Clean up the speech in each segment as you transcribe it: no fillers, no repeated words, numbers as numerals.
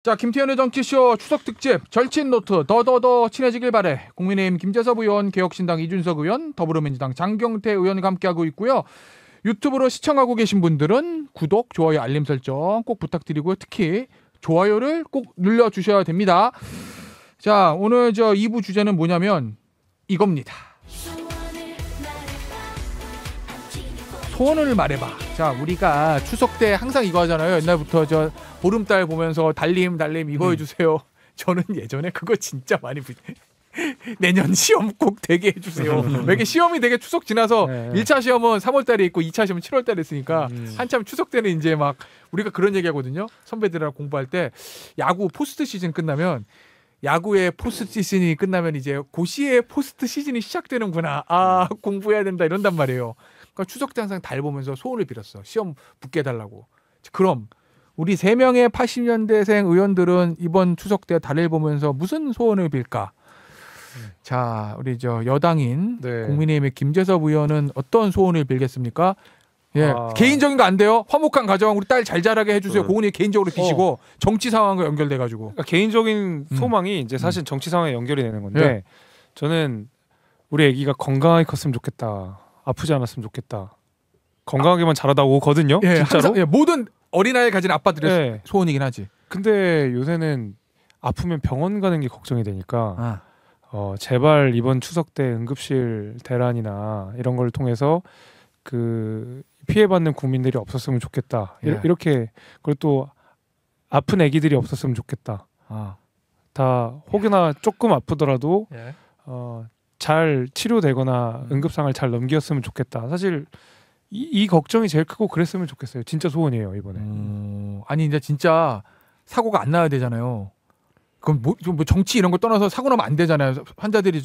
자, 김태현의 정치쇼 추석 특집 절친 노트 더더더 친해지길 바래. 국민의힘 김재섭 의원, 개혁신당 이준석 의원, 더불어민주당 장경태 의원과 함께하고 있고요. 유튜브로 시청하고 계신 분들은 구독, 좋아요, 알림 설정 꼭 부탁드리고요. 특히 좋아요를 꼭 눌러주셔야 됩니다. 자, 오늘 2부 주제는 뭐냐면 이겁니다. 소원을 말해봐. 자, 우리가 추석 때 항상 이거 하잖아요. 옛날부터 보름달 보면서 달림 이거 해주세요. 저는 예전에 그거 진짜 많이 내년 시험 꼭 되게 해주세요. 왜 이게 시험이 되게 추석 지나서 1차 시험은 3월달에 있고 2차 시험은 7월달에 있으니까 한참 추석 때는 이제 막 우리가 그런 얘기 하거든요. 선배들이랑 공부할 때 야구 포스트 시즌 끝나면 야구의 포스트 시즌이 끝나면 이제 고시의 포스트 시즌이 시작되는구나. 아, 공부해야 된다 이런단 말이에요. 그러니까 추석 때 항상 달 보면서 소원을 빌었어. 시험 붙게 해달라고. 그럼 우리 3명의 80년대생 의원들은 이번 추석 때 달을 보면서 무슨 소원을 빌까? 자, 우리 여당인 국민의힘의 김재섭 의원은 어떤 소원을 빌겠습니까? 예, 개인적인 거 안 돼요. 화목한 가정 우리 딸 잘 자라게 해주세요. 고은이 개인적으로 비시고 정치 상황과 연결돼가지고. 그러니까 개인적인 소망이 이제 사실 정치 상황에 연결이 되는 건데 저는 우리 아기가 건강하게 컸으면 좋겠다. 아프지 않았으면 좋겠다. 건강하게만 자라다 오거든요. 예, 진짜로. 항상, 모든 어린아이 가진 아빠들의 소원이긴 하지. 근데 요새는 아프면 병원 가는 게 걱정이 되니까 제발 이번 추석 때 응급실 대란이나 이런 걸 통해서 그 피해받는 국민들이 없었으면 좋겠다. 이렇게 그리고 또 아픈 아기들이 없었으면 좋겠다. 다 혹여나 조금 아프더라도 잘 치료되거나 응급상을 잘 넘겼으면 좋겠다. 사실 이 걱정이 제일 크고 그랬으면 좋겠어요. 진짜 소원이에요 이번에. 아니 이제 진짜 사고가 안 나야 되잖아요. 그럼 뭐 정치 이런 거 떠나서 사고 나면 안 되잖아요. 환자들이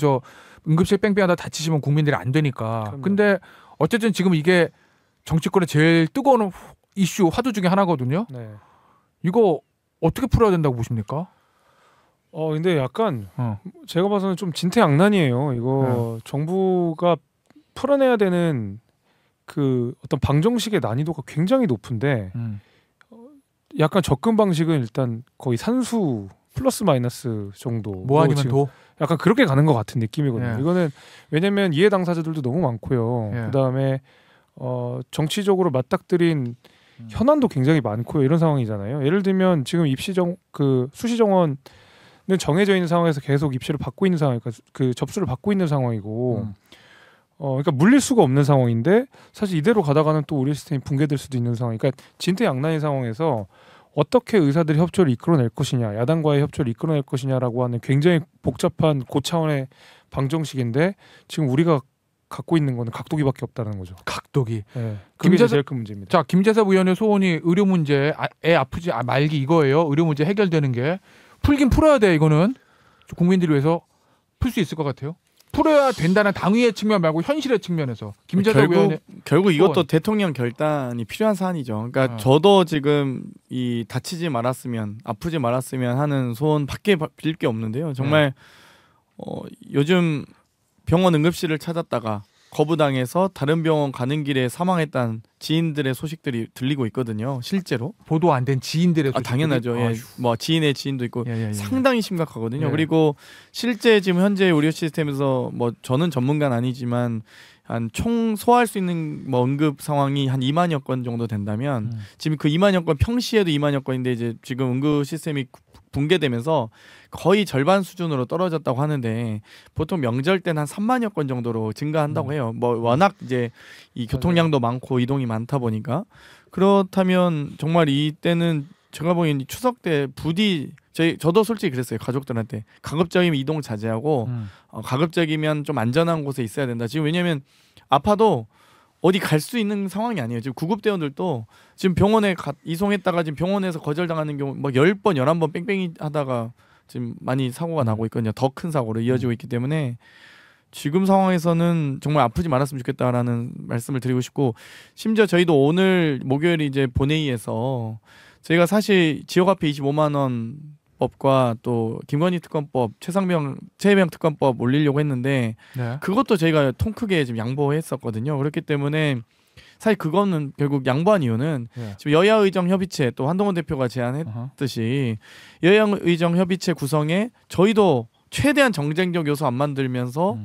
응급실 뺑뺑하다 다치시면 국민들이 안 되니까. 그럼요. 근데 어쨌든 지금 이게 정치권의 제일 뜨거운 이슈 화두 중에 하나거든요. 네. 이거 어떻게 풀어야 된다고 보십니까? 근데 약간 제가 봐서는 좀 진퇴양난이에요. 이거 정부가 풀어내야 되는 그 어떤 방정식의 난이도가 굉장히 높은데 약간 접근 방식은 일단 거의 산수 플러스 마이너스 정도. 뭐 아니면 도? 약간 그렇게 가는 것 같은 느낌이거든요. 예. 이거는 왜냐면 이해 당사자들도 너무 많고요. 예. 그다음에 정치적으로 맞닥뜨린 현안도 굉장히 많고요. 이런 상황이잖아요. 예를 들면 지금 수시 정원은 정해져 있는 상황에서 계속 입시를 받고 있는 상황이니까 그 접수를 받고 있는 상황이고 그러니까 물릴 수가 없는 상황인데 사실 이대로 가다가는 또 우리 시스템이 붕괴될 수도 있는 상황. 그러니까 진퇴양난의 상황에서 어떻게 의사들이 협조를 이끌어낼 것이냐, 야당과의 협조를 이끌어낼 것이냐라고 하는 굉장히 복잡한 고차원의 방정식인데 지금 우리가 갖고 있는 거는 각도기밖에 없다는 거죠. 각도기. 네. 그게 제일 큰 문제입니다. 자, 김재섭 의원의 소원이 의료 문제, 애 아프지 말기 이거예요. 의료 문제 해결되는 게 풀긴 풀어야 돼. 이거는 국민들을 위해서 풀 수 있을 것 같아요. 풀어야 된다는 당위의 측면 말고 현실의 측면에서 김재섭 의원의 결국 이것도 대통령 결단이 필요한 사안이죠. 그러니까 저도 지금 이 다치지 말았으면 아프지 말았으면 하는 소원밖에 빌 게 없는데요. 정말 요즘 병원 응급실을 찾았다가 거부당해서 다른 병원 가는 길에 사망했다는 지인들의 소식들이 들리고 있거든요. 실제로 보도 안 된 지인들의 소식. 당연하죠. 예. 뭐 지인의 지인도 있고 상당히 심각하거든요. 예. 그리고 실제 지금 현재 의료 시스템에서 뭐 저는 전문가는 아니지만 한 총 소화할 수 있는 뭐 응급 상황이 한 2만여 건 정도 된다면 지금 그 2만여 건 평시에도 2만여 건인데 이제 지금 응급 시스템이 붕괴되면서 거의 절반 수준으로 떨어졌다고 하는데 보통 명절 때는 한 3만여 건 정도로 증가한다고 해요. 뭐 워낙 이제 이 교통량도 많고 이동이 많다 보니까 그렇다면 정말 이때는 제가 보기엔 추석 때 부디 저도 솔직히 그랬어요. 가족들한테 가급적이면 이동 자제하고 가급적이면 좀 안전한 곳에 있어야 된다. 지금 왜냐하면 아파도 어디 갈 수 있는 상황이 아니에요. 지금 구급대원들도 지금 병원에 이송했다가 지금 병원에서 거절당하는 경우 뭐 10번, 11번 뺑뺑이 하다가 지금 많이 사고가 나고 있거든요. 더 큰 사고로 이어지고 있기 때문에 지금 상황에서는 정말 아프지 말았으면 좋겠다라는 말씀을 드리고 싶고 심지어 저희도 오늘 목요일 이제 본회의에서 저희가 사실 지역 화폐 25만 원 법과 또 김건희 특검법, 최혜병 특검법 올리려고 했는데 그것도 저희가 통 크게 지금 양보했었거든요. 그렇기 때문에 사실 그거는 결국 양보한 이유는 예. 지금 여야 의정 협의체 또 한동훈 대표가 제안했듯이 여야 의정 협의체 구성에 저희도 최대한 정쟁적 요소 안 만들면서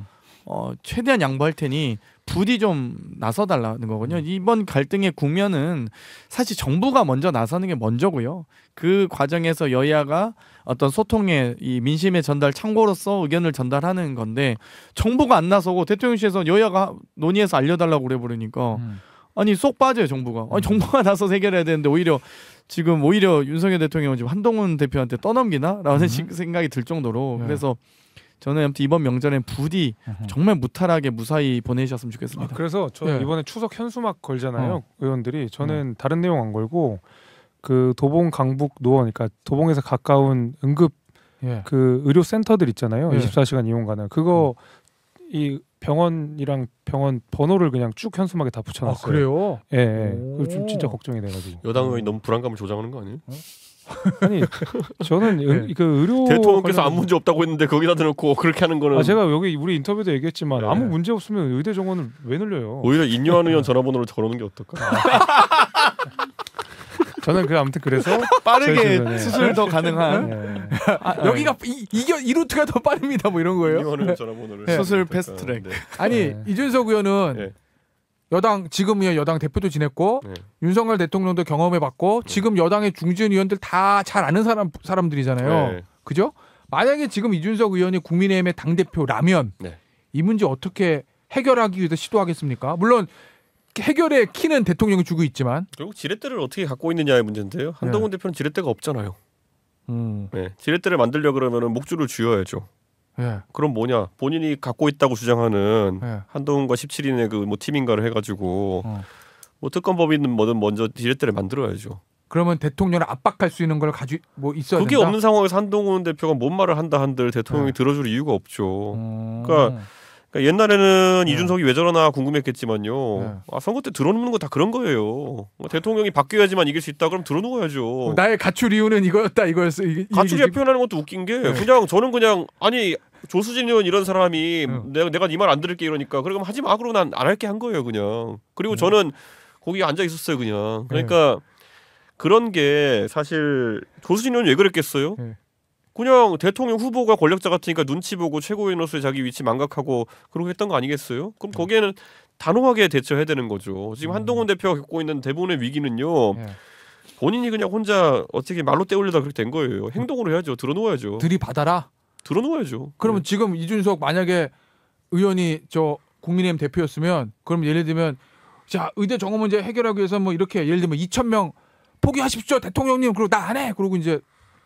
최대한 양보할 테니 부디 좀 나서달라는 거거든요. 이번 갈등의 국면은 사실 정부가 먼저 나서는 게 먼저고요. 그 과정에서 여야가 어떤 소통의 이 민심의 전달 창고로서 의견을 전달하는 건데 정부가 안 나서고 대통령실에서 여야가 논의해서 알려달라고 그래 버리니까 아니 쏙 빠져요 정부가. 아니 정부가 나서서 해결해야 되는데 오히려 윤석열 대통령은 지금 한동훈 대표한테 떠넘기나라는 생각이 들 정도로 네. 그래서 저는 아무튼 이번 명절엔 부디 정말 무탈하게 무사히 보내셨으면 좋겠습니다. 그래서 저는 네. 이번에 추석 현수막 걸잖아요. 의원들이 저는 다른 내용 안 걸고 그 도봉 강북 노원 그러니까 도봉에서 가까운 응급 예. 그 의료 센터들 있잖아요. 예. 24시간 이용 가능. 그거 이 병원이랑 병원 번호를 그냥 쭉 현수막에 다 아 붙여놨어요. 그래요? 예, 예. 오. 그거 좀 진짜 걱정이 돼가지고. 여당 의원이 너무 불안감을 조장하는 거 아니에요? 아니 저는 네. 그 의료 대통령께서 관련- 아무 문제 없다고 했는데 거기다 대놓고 그렇게 하는 거는 제가 여기 우리 인터뷰도 얘기했지만 네. 아무 문제 없으면 의대 정원을 왜 늘려요? 오히려 인요한 의원 전화번호를 적어놓는 게 어떨까? 저는 아무튼 그래서 저희 빠르게 주변에- 수술도 가능한 예. 여기가 이 루트가 더 빠릅니다. 뭐 이런 거예요? 인요한 의원 전화번호를 네. 수술 적어놓을까? 패스트트랙. 네. 아니 네. 이준석 의원은 네. 여당 지금의 여당 대표도 지냈고 네. 윤석열 대통령도 경험해봤고 지금 여당의 중진 의원들 다 잘 아는 사람들이잖아요. 네. 그죠? 만약에 지금 이준석 의원이 국민의힘의 당 대표라면 네. 이 문제 어떻게 해결하기 위해서 시도하겠습니까? 물론 해결의 키는 대통령이 주고 있지만. 결국 지렛대를 어떻게 갖고 있느냐의 문제인데요. 한동훈 대표는 지렛대가 없잖아요. 네. 지렛대를 만들려 그러면은 목줄을 쥐어야죠. 예. 그럼 뭐냐? 본인이 갖고 있다고 주장하는 예. 한동훈과 17인의 그 뭐 팀인가를 해가지고 뭐 특검법이든 뭐든 먼저 지렛대를 만들어야죠. 그러면 대통령을 압박할 수 있는 걸 가지 뭐 있어야 그게 된다. 없는 상황에서 한동훈 대표가 뭔 말을 한다 한들 대통령이 네. 들어줄 이유가 없죠. 그러니까 그러니까 옛날에는 네. 이준석이 왜 저러나 궁금했겠지만요. 네. 선거 때 들어놓는 거 다 그런 거예요. 대통령이 바뀌어야지만 이길 수 있다. 그럼 들어놓아야죠. 나의 가출 이유는 이거였다 이거였어. 가출이라 표현하는 것도 웃긴 게 네. 그냥 저는 그냥 아니 조수진 의원 이런 사람이 네. 내가 네 말 안 들을게 이러니까 그럼 하지 마. 그러고 난 안 할게 한 거예요 그냥. 그리고 저는 거기 앉아 있었어요 그냥. 그러니까 그런 게 사실 조수진 의원 왜 그랬겠어요? 네. 그냥 대통령 후보가 권력자 같으니까 눈치 보고 최고위원으로서의 자기 위치 망각하고 그러고 했던 거 아니겠어요? 그럼 거기에는 단호하게 대처해야 되는 거죠. 지금 한동훈 대표가 겪고 있는 대부분의 위기는요. 예. 본인이 그냥 혼자 어떻게 말로 때우려다 그렇게 된 거예요. 행동으로 해야죠. 들어놓아야죠. 들이받아라. 들어놓아야죠. 그러면 지금 이준석 만약에 의원이 저 국민의힘 대표였으면 그럼 예를 들면 자 의대 정원 문제 해결하기 위해서 뭐 이렇게 예를 들면 2,000명 포기하십시오 대통령님 그리고 나 안 해 그러고 이제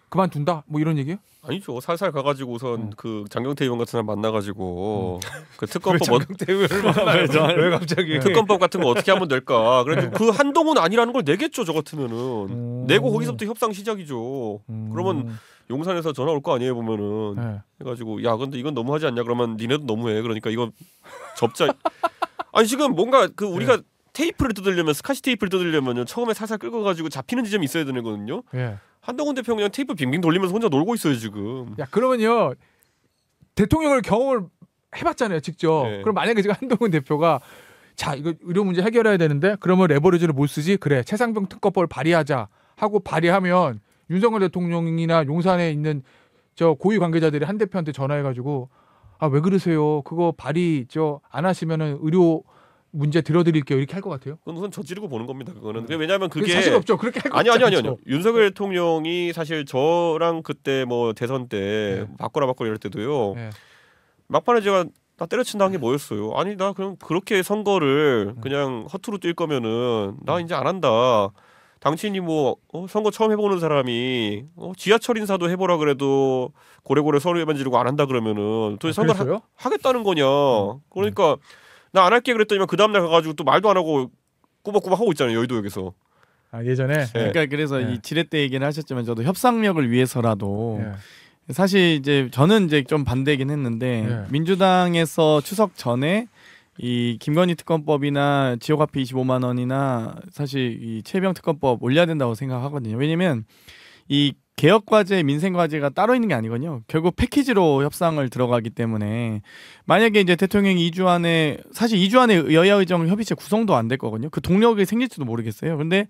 그만둔다 뭐 이런 얘기요? 아니죠. 살살 가가지고 우선 그 장경태 의원 같은 사람 만나가지고 그 왜 특검법 장경태 의원을 만나요? 왜 갑자기? 특검법 같은 거 어떻게 하면 될까? 그래도 그 한동훈 아니라는 걸 내겠죠. 저 같으면은 내고 거기서부터 협상 시작이죠. 그러면 용산에서 전화 올 거 아니에요 보면은 네. 해가지고 야 근데 이건 너무하지 않냐? 그러면 니네도 너무해. 그러니까 이거 접자. 아니 지금 뭔가 그 우리가 테이프를 뜯으려면 스카치 테이프를 뜯으려면요 처음에 살살 긁어가지고 잡히는 지점이 있어야 되거든요. 예. 한동훈 대표 그냥 테이프 빙빙 돌리면서 혼자 놀고 있어요 지금. 야 그러면요 대통령을 경험을 해봤잖아요 직접. 네. 그럼 만약에 지금 한동훈 대표가 자 이거 의료 문제 해결해야 되는데 그러면 레버리지를 못 쓰지 그래 최상병 특검법을 발의하자 하고 발의하면 윤석열 대통령이나 용산에 있는 저 고위 관계자들이 한 대표한테 전화해가지고 아 왜 그러세요 그거 발의 저 안 하시면은 의료 문제 들어드릴게요 이렇게 할 것 같아요. 그건 우선 저지르고 보는 겁니다. 그거는 왜냐하면 그게 사실 없죠 그렇게 할 것 아니 같지 않죠. 윤석열 대통령이 사실 저랑 그때 뭐 대선 때 바꿔라 이럴 때도요. 네. 막판에 제가 나 때려친다 한 게 뭐였어요? 아니 나 그냥 그렇게 선거를 그냥 허투루 뛸 거면은 나 이제 안 한다. 당신이 뭐 선거 처음 해보는 사람이 지하철 인사도 해보라 그래도 고래고래 서류에만 지르고 안 한다 그러면은 도대체 선거를 그랬어요? 하겠다는 거냐? 그러니까 나 안 할게 그랬더니만 그 다음날 가가지고 또 말도 안 하고 꾸벅꾸벅 하고 있잖아요 여의도역에서. 아 예전에 그러니까 그래서 네. 이 지렛대 얘기는 하셨지만 저도 협상력을 위해서라도 예. 사실 이제 저는 이제 좀 반대긴 했는데 네. 민주당에서 추석 전에 이 김건희 특검법이나 지역 화폐 25만 원이나 사실 이 최병 특검법 올려야 된다고 생각하거든요. 왜냐면 이 개혁 과제, 민생 과제가 따로 있는 게 아니거든요. 결국 패키지로 협상을 들어가기 때문에 만약에 이제 대통령이 2주 안에 사실 2주 안에 여야 의정 협의체 구성도 안 될 거거든요. 그 동력이 생길지도 모르겠어요. 근데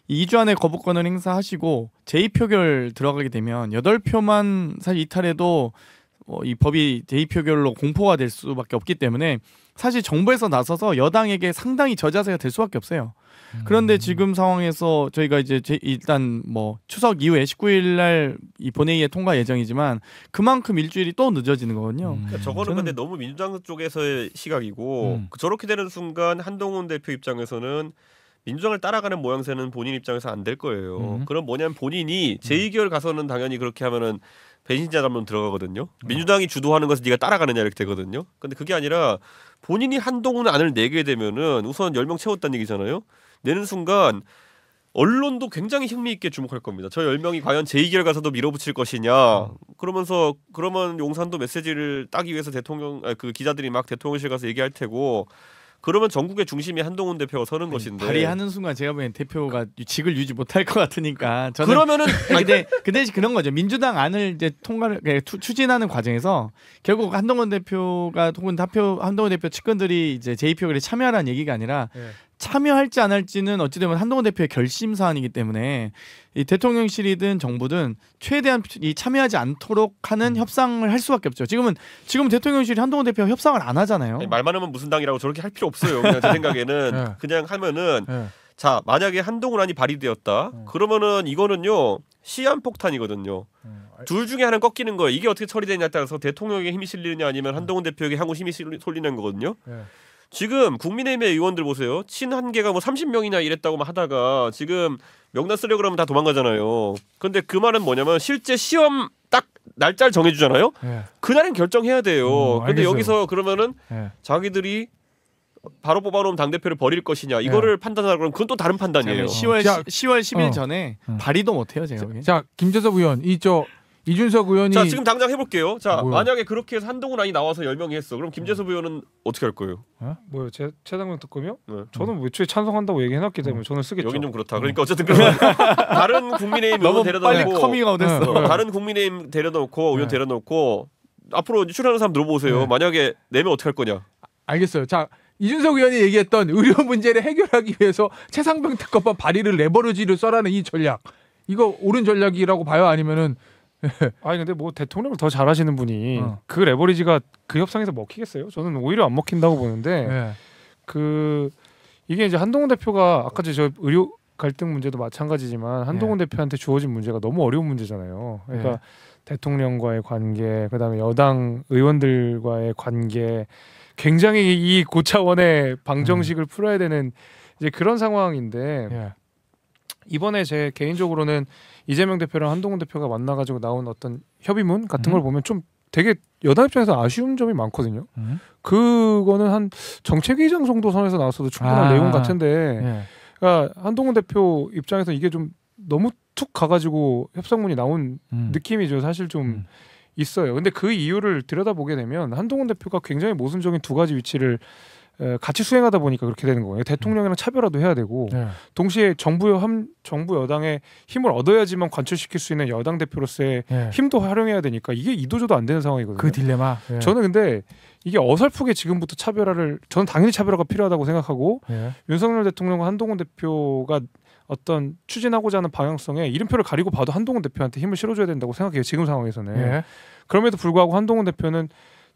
2주 안에 거부권을 행사하시고 제2표결 들어가게 되면 8표만 사실 이탈해도 이 법이 제2표결로 공포가 될 수밖에 없기 때문에 사실 정부에서 나서서 여당에게 상당히 저자세가 될 수밖에 없어요. 그런데 지금 상황에서 저희가 이제 일단 뭐 추석 이후에 19일 날 이 본회의에 통과 예정이지만 그만큼 일주일이 또 늦어지는 거거든요. 그러니까 저거는 근데 너무 민주당 쪽에서의 시각이고 저렇게 되는 순간 한동훈 대표 입장에서는 민주당을 따라가는 모양새는 본인 입장에서 안 될 거예요. 그럼 뭐냐면 본인이 제2결 가서는 당연히 그렇게 하면은 배신자 담론 들어가거든요. 민주당이 주도하는 것을 네가 따라가느냐 이렇게 되거든요. 근데 그게 아니라 본인이 한동훈 안을 내게 되면은 우선 10명 채웠다는 얘기잖아요. 내는 순간 언론도 굉장히 흥미있게 주목할 겁니다. 저 10명이 과연 제2결 가서도 밀어붙일 것이냐. 그러면서 그러면 용산도 메시지를 따기 위해서 그 기자들이 막 대통령실 가서 얘기할 테고 그러면 전국의 중심이 한동훈 대표가 서는 것인데 발의하는 순간 제가 보기엔 대표가 직을 유지 못할 것 같으니까 저는 그러면은 근데 그 대신 그런 거죠. 민주당 안을 이제 통과를 추진하는 과정에서 결국 한동훈 대표가 혹은 한동훈 대표 측근들이 이제 제2표결에 참여하라는 얘기가 아니라 참여할지 안 할지는 어찌되면 한동훈 대표의 결심 사안이기 때문에 이 대통령실이든 정부든 최대한 이 참여하지 않도록 하는 협상을 할 수밖에 없죠. 지금 대통령실이 한동훈 대표와 협상을 안 하잖아요. 아니, 말 많으면 무슨 당이라고 저렇게 할 필요 없어요. 그냥 제 생각에는 그냥 하면은 자 만약에 한동훈 안이 발의되었다. 그러면은 이거는요 시한폭탄이거든요. 둘 중에 하나는 꺾이는 거예요. 이게 어떻게 처리되냐에 따라서 대통령에게 힘이 실리느냐 아니면 한동훈 대표에게 향후 힘이 쏠리는 거거든요. 지금 국민의힘의 의원들 보세요. 친한계가 뭐 30명이나 이랬다고 하다가 지금 명단 쓰려고 그러면 다 도망가잖아요. 근데 그 말은 뭐냐면 실제 시험 딱 날짜를 정해주잖아요. 그날은 결정해야 돼요. 근데 여기서 그러면은 자기들이 바로 뽑아놓은 당대표를 버릴 것이냐 이거를 판단하라 그러면 그건 또 다른 판단이에요. 10월 10일 전에 발의도 못해요. 제가 보기엔. 자 김재섭 의원 이준석 의원이 자 지금 당장 해볼게요. 자 뭐요? 만약에 그렇게 해서 한동훈 안이 나와서 10명이 했어. 그럼 김재섭 의원은 어떻게 할 거예요? 뭐요? 최상병 특검이요? 네. 저는 애초에 찬성한다고 얘기해놨기 때문에 저는 쓰겠죠. 여긴 좀 그렇다. 그러니까 어쨌든 그러면 다른 국민의힘 의원 데려다 빨리 놓고 커밍아웃했어. 다른 국민의힘 데려놓고 의원 데려놓고 앞으로 출연하는 사람 들어보세요. 네. 만약에 내면 어떻게 할 거냐? 알겠어요. 자 이준석 의원이 얘기했던 의료 문제를 해결하기 위해서 최상병 특검법 발의를 레버리지를 써라는 이 전략 이거 옳은 전략이라고 봐요? 아니면은 아니 근데 뭐 대통령을 더 잘하시는 분이 그 레버리지가 그 협상에서 먹히겠어요? 저는 오히려 안 먹힌다고 보는데 그 이게 이제 한동훈 대표가 아까 저 의료 갈등 문제도 마찬가지지만 한동훈 대표한테 주어진 문제가 너무 어려운 문제잖아요. 그러니까 대통령과의 관계, 그다음에 여당 의원들과의 관계, 굉장히 이 고차원의 방정식을 풀어야 되는 이제 그런 상황인데 이번에 제 개인적으로는 이재명 대표랑 한동훈 대표가 만나가지고 나온 어떤 협의문 같은 걸 보면 좀 되게 여당 입장에서 아쉬운 점이 많거든요. 그거는 한 정책위의장 정도 선에서 나왔어도 충분한 내용 같은데 그러니까 한동훈 대표 입장에서 이게 좀 너무 툭 가가지고 협상문이 나온 느낌이 죠 사실 좀 있어요. 근데 그 이유를 들여다보게 되면 한동훈 대표가 굉장히 모순적인 두 가지 위치를 같이 수행하다 보니까 그렇게 되는 거예요. 대통령이랑 차별화도 해야 되고 동시에 정부 여당의 힘을 얻어야지만 관철시킬 수 있는 여당 대표로서의 힘도 활용해야 되니까 이게 이도저도 안 되는 상황이거든요. 그 딜레마. 저는 근데 이게 어설프게 지금부터 저는 당연히 차별화가 필요하다고 생각하고 윤석열 대통령과 한동훈 대표가 어떤 추진하고자 하는 방향성에 이름표를 가리고 봐도 한동훈 대표한테 힘을 실어줘야 된다고 생각해요. 지금 상황에서는. 그럼에도 불구하고 한동훈 대표는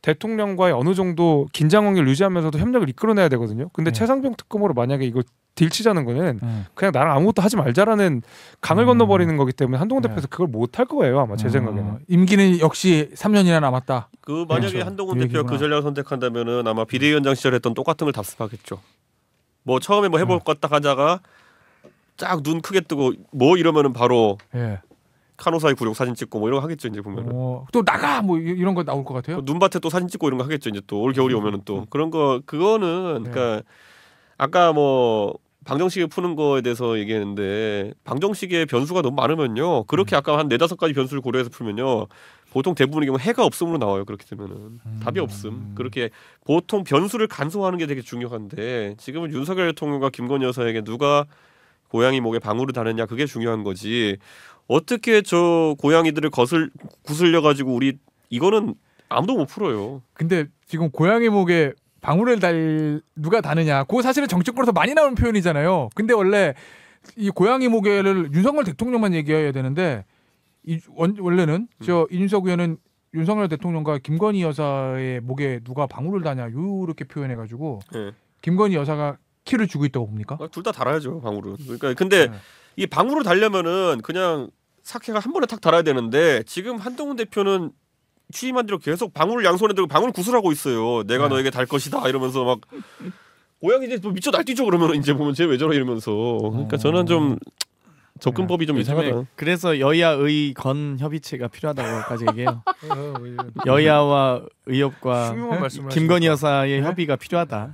대통령과의 어느 정도 긴장 관계를 유지하면서도 협력을 이끌어내야 되거든요. 근데 최상병 특검으로 만약에 이걸 딜치자는 거는 그냥 나랑 아무것도 하지 말자라는 강을 건너버리는 거기 때문에 한동훈 대표에서 그걸 못할 거예요. 아마 제 생각에는. 임기는 역시 3년이나 남았다. 그 만약에 그렇죠. 한동훈 대표가 그 전략을 선택한다면은 아마 비대위원장 시절에 했던 똑같은 걸 답습하겠죠. 뭐 처음에 뭐 해볼 것 딱 하다가 쫙 눈 크게 뜨고 뭐 이러면은 바로 카노사이 구룡 사진 찍고 뭐 이런 거 하겠죠 이제 보면은. 또 나가 뭐 이런 거 나올 것 같아요. 눈밭에 또 사진 찍고 이런 거 하겠죠 이제 또 올 겨울이 오면은 또 그런 거 그거는 그러니까 아까 뭐 방정식을 푸는 거에 대해서 얘기했는데 방정식의 변수가 너무 많으면요 그렇게 아까 한 4-5가지 변수를 고려해서 풀면요 보통 대부분의 경우 해가 없음으로 나와요. 그렇게 되면은 답이 없음. 그렇게 보통 변수를 간소화하는 게 되게 중요한데 지금은 윤석열 대통령과 김건희 여사에게 누가 고양이 목에 방울을 다느냐 그게 중요한 거지 어떻게 저 고양이들을 구슬려 가지고 우리 이거는 아무도 못 풀어요. 근데 지금 고양이 목에 방울을 누가 다느냐. 그거 사실은 정치권에서 많이 나오는 표현이잖아요. 근데 원래 이 고양이 목에를 윤석열 대통령만 얘기해야 되는데 원래는 저 이준석 의원은 윤석열 대통령과 김건희 여사의 목에 누가 방울을 다냐 이렇게 표현해가지고 네. 김건희 여사가 키를 주고 있다고 봅니까? 둘 다 달아야죠 방울은. 그러니까 근데 이 방울을 달려면은 그냥 사케가 한 번에 탁 달아야 되는데 지금 한동훈 대표는 취임한 뒤로 계속 방울을 양손에 들고 방울 구슬하고 있어요. 내가 너에게 달 것이다 이러면서 막 고양이 이제 뭐 미쳐 날뛰죠 그러면 이제 보면 쟤 왜 저러 이러면서. 그러니까 저는 좀 접근법이 좀 이상하다. 그래서 여야의 건 협의체가 필요하다고까지 얘기해요. 여야와 의협과 흉흉한 말씀을 김건희 여사의 협의가 필요하다.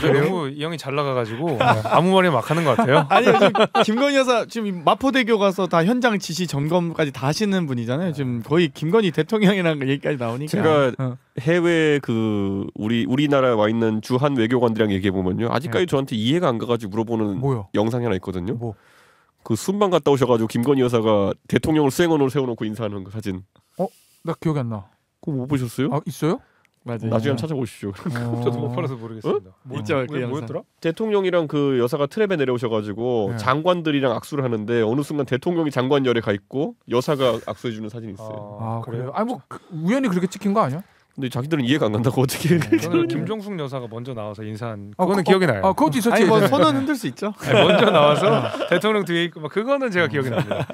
너무 이 형이 잘 나가가지고 아무 말이나 막 하는 것 같아요. 아니 지금 김건희 여사 지금 마포대교 가서 다 현장 지시 점검까지 다 하시는 분이잖아요. 지금 거의 김건희 대통령이라는 얘기까지 나오니까. 제가 해외 그 우리나라에 와 있는 주한 외교관들이랑 얘기해 보면요. 아직까지 저한테 이해가 안 가가지고 물어보는 뭐요? 영상이 하나 있거든요. 뭐? 그 순방 갔다 오셔가지고 김건희 여사가 대통령을 수행원으로 세워놓고 인사하는 그 사진. 나 기억이 안 나. 그거 못 보셨어요? 아 있어요? 맞아요. 나중에 한번 찾아보십시오. 저도 못 팔아서 모르겠습니다. 있죠, 그 왜 영상. 뭐였더라? 대통령이랑 그 여사가 트랩에 내려오셔가지고 네. 장관들이랑 악수를 하는데 어느 순간 대통령이 장관 열에 가 있고 여사가 악수해주는 사진이 있어요. 아 그래요? 아니 뭐 우연히 그렇게 찍힌 거 아니야? 근데 자기들은 이해가 안 간다고 어떻게? 저는 김종숙 여사가 먼저 나와서 인사한 그거는 기억이 나요. 아 그것도 있었지. 아니 뭐 예전에. 손은 흔들 수 있죠. 아니, 먼저 나와서 대통령 뒤에 있고 막 그거는 제가 기억이 납니다.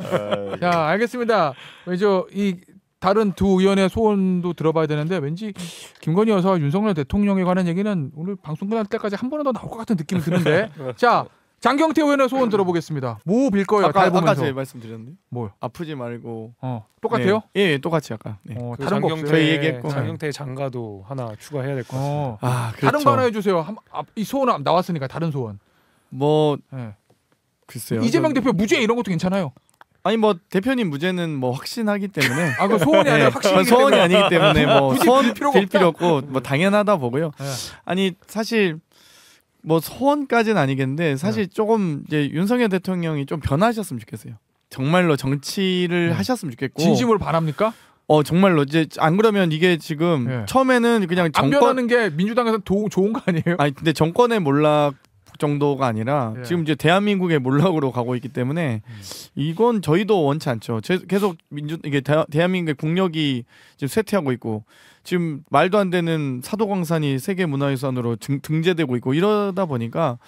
자 알겠습니다. 왠지 이 다른 두 의원의 소원도 들어봐야 되는데 왠지 김건희 여사와 윤석열 대통령에 관한 얘기는 오늘 방송 끝날 때까지 한 번은 더 나올 것 같은 느낌이 드는데 자 장경태 의원의 소원 들어보겠습니다. 뭐 빌 거예요? 달 아까 보면서. 제가 말씀드렸는데 뭐요? 아프지 말고 똑같아요? 네. 예, 똑같이 아까. 네. 그 다른 거 장경태, 없어요? 저희 얘기했고. 장경태 장가도 하나 추가해야 될 것 같습니다. 아, 그렇죠. 다른 거 하나 해주세요. 이 소원 나왔으니까 다른 소원. 뭐 네. 글쎄요. 이재명 대표 무죄 이런 것도 괜찮아요. 아니 뭐 대표님 무죄는 뭐 확신하기 때문에 아, 그 소원이 아니라 확신이기 소원이 때문에. 아니기 때문에 뭐 굳이 소원 빌 필요가 빌 없다. 필요 없고 뭐 당연하다 보고요. 네. 아니 사실 뭐 소원까지는 아니겠는데 사실 조금 이제 윤석열 대통령이 좀 변하셨으면 좋겠어요. 정말로 정치를 하셨으면 좋겠고. 진심으로 바랍니까? 정말로 이제 안 그러면 이게 지금 네. 처음에는 그냥 안 정권 변하는 게 민주당에서 좋은 거 아니에요? 아니 근데 정권의 몰락 정도가 아니라 예. 지금 이제 대한민국의 몰락으로 가고 있기 때문에 이건 저희도 원치 않죠. 계속 이게 대한민국의 국력이 지금 쇠퇴하고 있고 지금 말도 안 되는 사도광산이 세계 문화유산으로 등재되고 있고 이러다 보니까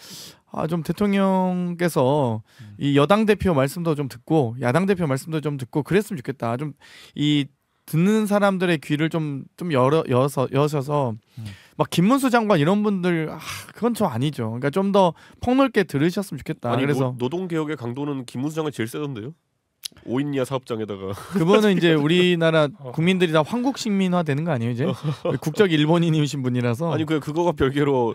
좀 대통령께서 이 여당 대표 말씀도 좀 듣고 야당 대표 말씀도 좀 듣고 그랬으면 좋겠다. 좀 이 듣는 사람들의 귀를 좀 여셔서 막 김문수 장관 이런 분들 그건 좀 아니죠. 그러니까 좀 더 폭넓게 들으셨으면 좋겠다. 아니 그래서 노동 개혁의 강도는 김문수 장관이 제일 세던데요. 5인이야 사업장에다가. 그분은 이제 우리나라 국민들이 다 황국 식민화 되는 거 아니에요 이제? 국적 일본인이신 분이라서. 아니 그거가 별개로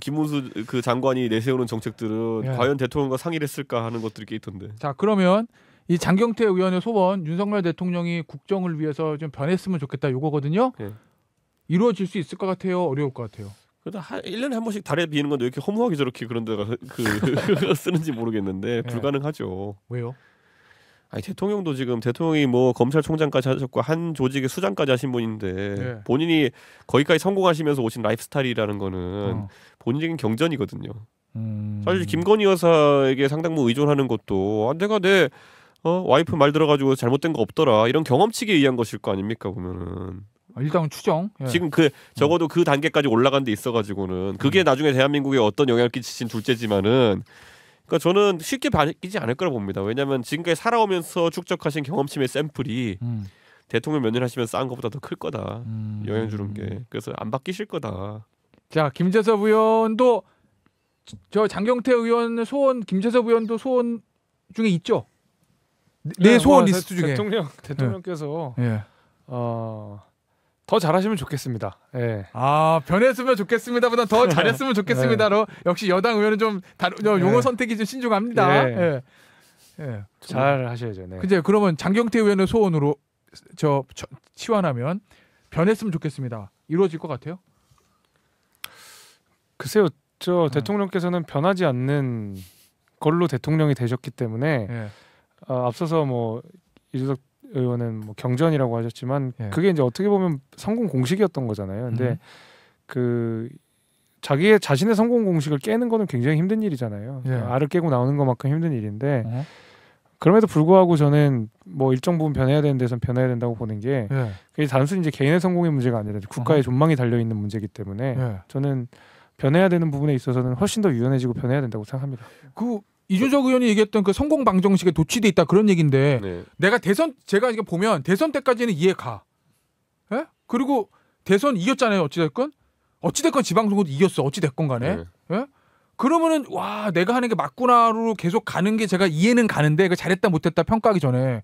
김문수 그 장관이 내세우는 정책들은 예. 과연 대통령과 상의를 했을까 하는 것들이 꽤 있던데. 자 그러면 이 장경태 의원의 소원 윤석열 대통령이 국정을 위해서 좀 변했으면 좋겠다 요거거든요. 예. 이루어질 수 있을 것 같아요? 어려울 것 같아요? 그래도 1년에 한 번씩 달에 비는 건데 왜 이렇게 허무하게 저렇게 그런 데가 쓰는지 모르겠는데 불가능하죠. 왜요? 아니 대통령도 지금 대통령이 뭐 검찰총장까지 하셨고 한 조직의 수장까지 하신 분인데 네. 본인이 거기까지 성공하시면서 오신 라이프스타일이라는 거는 본인적인 경전이거든요. 사실 김건희 여사에게 상당부 의존하는 것도 내가 내 와이프 말 들어가지고 잘못된 거 없더라 이런 경험치에 의한 것일 거 아닙니까 보면은. 일단 추정. 예. 지금 적어도 그 단계까지 올라간 데 있어가지고는 그게 나중에 대한민국에 어떤 영향을 끼치신 둘째지만은 그러니까 저는 쉽게 바뀌지 않을 거라 봅니다. 왜냐하면 지금까지 살아오면서 축적하신 경험치의 샘플이 대통령 몇 년 하시면 쌓은 것보다 더 클 거다. 영향 주는 게. 그래서 안 바뀌실 거다. 자 김재섭 의원도 저 장경태 의원의 소원, 김재섭 의원도 소원 중에 있죠? 내 소원 리스트 중에. 대통령께서 예. 더 잘하시면 좋겠습니다. 예. 변했으면 좋겠습니다보다 더 잘했으면 좋겠습니다로 역시 여당 의원은 좀 용어 선택이 좀 신중합니다. 예. 예. 잘 하셔야죠. 네. 근데 그러면 장경태 의원의 소원으로 치환하면 변했으면 좋겠습니다. 이루어질 것 같아요? 글쎄요, 대통령께서는 변하지 않는 걸로 대통령이 되셨기 때문에 예. 앞서서 뭐 이준석 의원은 뭐 경전이라고 하셨지만 예. 그게 이제 어떻게 보면 성공 공식이었던 거잖아요. 근데 그 자신의 성공 공식을 깨는 거는 굉장히 힘든 일이잖아요. 예. 알을 깨고 나오는 것만큼 힘든 일인데 어? 그럼에도 불구하고 저는 뭐 일정 부분 변해야 되는 데선 변해야 된다고 보는 게 예. 그게 단순히 이제 개인의 성공의 문제가 아니라 국가의 존망이 달려 있는 문제이기 때문에 예. 저는 변해야 되는 부분에 있어서는 훨씬 더 유연해지고 변해야 된다고 생각합니다. 그 이준석 의원이 얘기했던 그 성공 방정식에 도취돼 있다 그런 얘기인데 네. 내가 제가 이게 보면 대선 때까지는 이해가. 예? 그리고 대선 이겼잖아요. 어찌됐건 지방선거도 이겼어. 어찌됐건 간에. 네. 예? 그러면은 와 내가 하는 게 맞구나로 계속 가는 게 제가 이해는 가는데 그 잘했다 못했다 평가하기 전에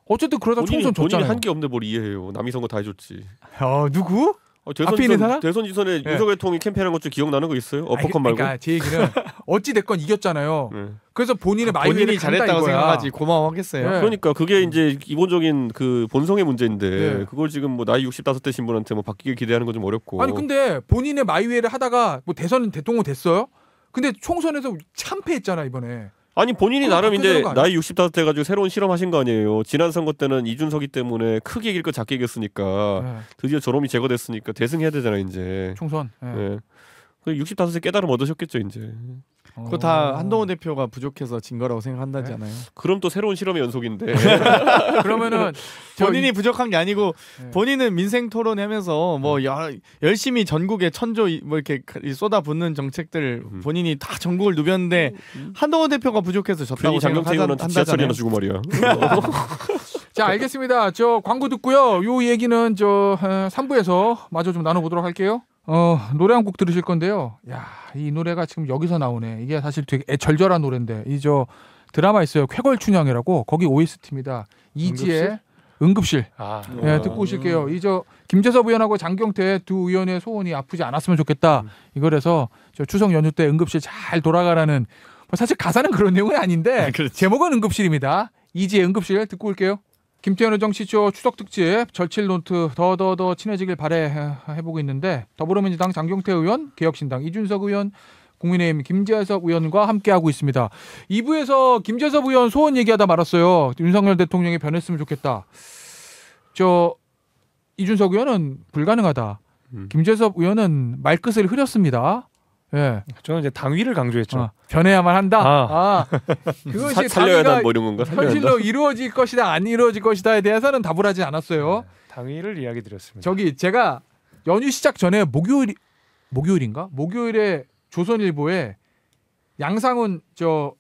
어쨌든 그러다 총선 본인이 졌잖아요. 한 게 없는데 뭘 이해해요. 남이 선거 다 해줬지. 누구? 대선 앞에 있는 사람? 대선 지선에 네. 윤석열 통이 캠페인한 것 좀 기억나는 거 있어요? 어퍼컷 말고. 그러니까 제 얘기는 어찌됐건 이겼잖아요. 네. 그래서 본인의 마이웨이를 본인이 간다 잘했다고 이거야. 생각하지 고마워하겠어요. 네. 그러니까 그게 이제 기본적인 그 본성의 문제인데 네. 그걸 지금 뭐 나이 65대 신분한테 뭐 바뀌길 기대하는 건 좀 어렵고. 아니 근데 본인의 마이웨이를 하다가 뭐 대선 대통령 됐어요? 근데 총선에서 참패했잖아 이번에. 아니 본인이 그거 나름 바뀌는 이제 거 아니야? 나이 65대 가지고 새로운 실험하신 거 아니에요. 지난 선거 때는 이준석이 때문에 크게 이길 거 작게 이겼으니까 네. 드디어 저놈이 제거됐으니까 대승해야 되잖아 이제. 총선. 예. 예. 그 65세 깨달음 얻으셨겠죠 이제. 그거 다 한동훈 대표가 부족해서 진 거라고 생각한다잖아요. 그럼 또 새로운 실험의 연속인데. 그러면은 본인이 부족한 게 아니고 네. 본인은 민생 토론하면서 뭐 열심히 전국에 천조 뭐 이렇게 쏟아붓는 정책들 본인이 다 전국을 누볐는데 한동훈 대표가 부족해서 졌다고 괜히 장경태 의원한테 지하철이나 생각한다잖아요. 주고 말이야. 자 알겠습니다. 저 광고 듣고요. 요 얘기는 저 3부에서 마저 좀 나눠보도록 할게요. 노래 한 곡 들으실 건데요. 야, 이 노래가 지금 여기서 나오네. 이게 사실 되게 절절한 노래인데 이 저 드라마 있어요. 쾌걸춘향이라고 거기 OST입니다. 이지의 응급실. 아, 예, 듣고 오실게요. 이 저 김재섭 의원하고 장경태 두 의원의 소원이 아프지 않았으면 좋겠다. 이거래서 저 추석 연휴 때 응급실 잘 돌아가라는 뭐 사실 가사는 그런 내용은 아닌데 제목은 응급실입니다. 이지의 응급실 듣고 올게요. 김태현의 정치쇼 추석 특집 절칠 노트 더 친해지길 바래 해보고 있는데 더불어민주당 장경태 의원, 개혁신당 이준석 의원, 국민의힘 김재섭 의원과 함께하고 있습니다. 2부에서 김재섭 의원 소원 얘기하다 말았어요. 윤석열 대통령이 변했으면 좋겠다. 저 이준석 의원은 불가능하다. 김재섭 의원은 말끝을 흐렸습니다. 예. 저는 이제 당위를 강조했죠. 변해야만 한다. 그것이 살려야 한다 당위가 뭐 이런 건가? 살려야 한다. 현실로 이루어질 것이다 안 이루어질 것이다에 대해서는 답을 하지 않았어요. 당위를 이야기 드렸습니다. 저기 제가 연휴 시작 전에 목요일인가? 목요일에 조선일보에 양상훈 저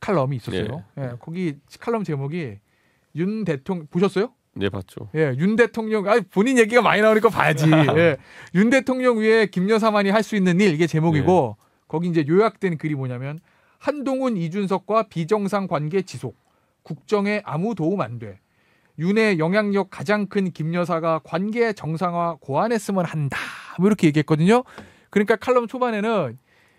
칼럼이 있었어요. 예, 거기 칼럼 제목이 윤 대통령 보셨어요? 네 봤죠. 예, 윤 대통령 본인 얘기가 많이 나오니까 봐야지. 예, 윤 대통령 위에 김 여사만이 할 수 있는 일 이게 제목이고 거기 이제 요약된 글이 뭐냐면 한동훈 이준석과 비정상 관계 지속 국정에 아무 도움 안 돼. 윤의 영향력 가장 큰 김 여사가 관계 정상화 고안했으면 한다. 뭐 이렇게 얘기했거든요. 그러니까 칼럼 초반에는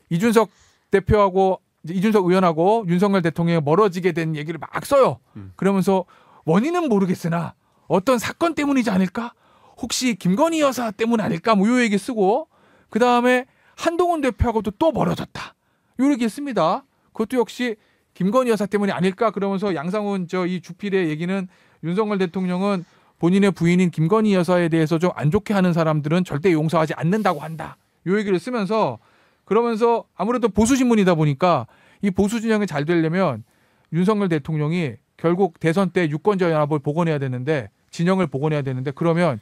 이준석 대표하고 이준석 의원하고 윤석열 대통령이 멀어지게 된 얘기를 막 써요. 그러면서 원인은 모르겠으나 어떤 사건 때문이지 않을까? 혹시 김건희 여사 때문 아닐까? 뭐 요 얘기 쓰고 그 다음에 한동훈 대표하고도 또 멀어졌다. 요 얘기 씁니다. 그것도 역시 김건희 여사 때문이 아닐까? 그러면서 양상훈 이 주필의 얘기는 윤석열 대통령은 본인의 부인인 김건희 여사에 대해서 좀 안 좋게 하는 사람들은 절대 용서하지 않는다고 한다. 요 얘기를 쓰면서 그러면서 아무래도 보수 신문이다 보니까 이 보수 진영이 잘 되려면 윤석열 대통령이 결국 대선 때 유권자 연합을 복원해야 되는데 진영을 복원해야 되는데 그러면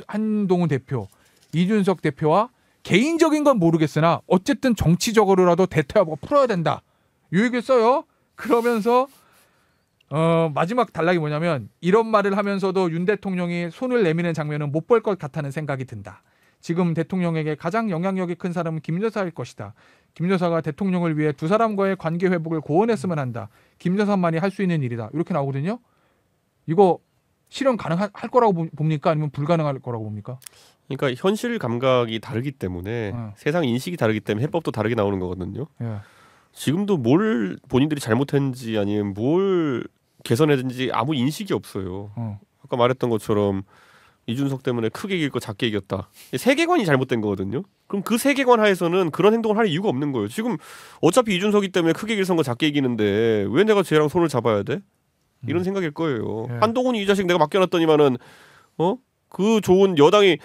한동훈 대표, 이준석 대표와 개인적인 건 모르겠으나 어쨌든 정치적으로라도 대타협을 풀어야 된다. 이 얘기를 써요. 그러면서 마지막 단락이 뭐냐면 이런 말을 하면서도 윤 대통령이 손을 내미는 장면은 못 볼 것 같다는 생각이 든다. 지금 대통령에게 가장 영향력이 큰 사람은 김 여사일 것이다. 김 여사가 대통령을 위해 두 사람과의 관계 회복을 고언했으면 한다. 김 여사만이 할 수 있는 일이다. 이렇게 나오거든요. 이거 실현 가능할 거라고 봅니까? 아니면 불가능할 거라고 봅니까? 그러니까 현실 감각이 다르기 때문에 세상 인식이 다르기 때문에 해법도 다르게 나오는 거거든요. 예. 지금도 뭘 본인들이 잘못했는지 아니면 뭘 개선해야 되는지 아무 인식이 없어요. 아까 말했던 것처럼 이준석 때문에 크게 이길 거 작게 이겼다. 세계관이 잘못된 거거든요. 그럼 그 세계관 하에서는 그런 행동을 할 이유가 없는 거예요. 지금 어차피 이준석이 때문에 크게 이길 선거 작게 이기는데 왜 내가 쟤랑 손을 잡아야 돼? 이런 생각일 거예요. 예. 한동훈이 이 자식 내가 맡겨놨더니만은 그 좋은 여당이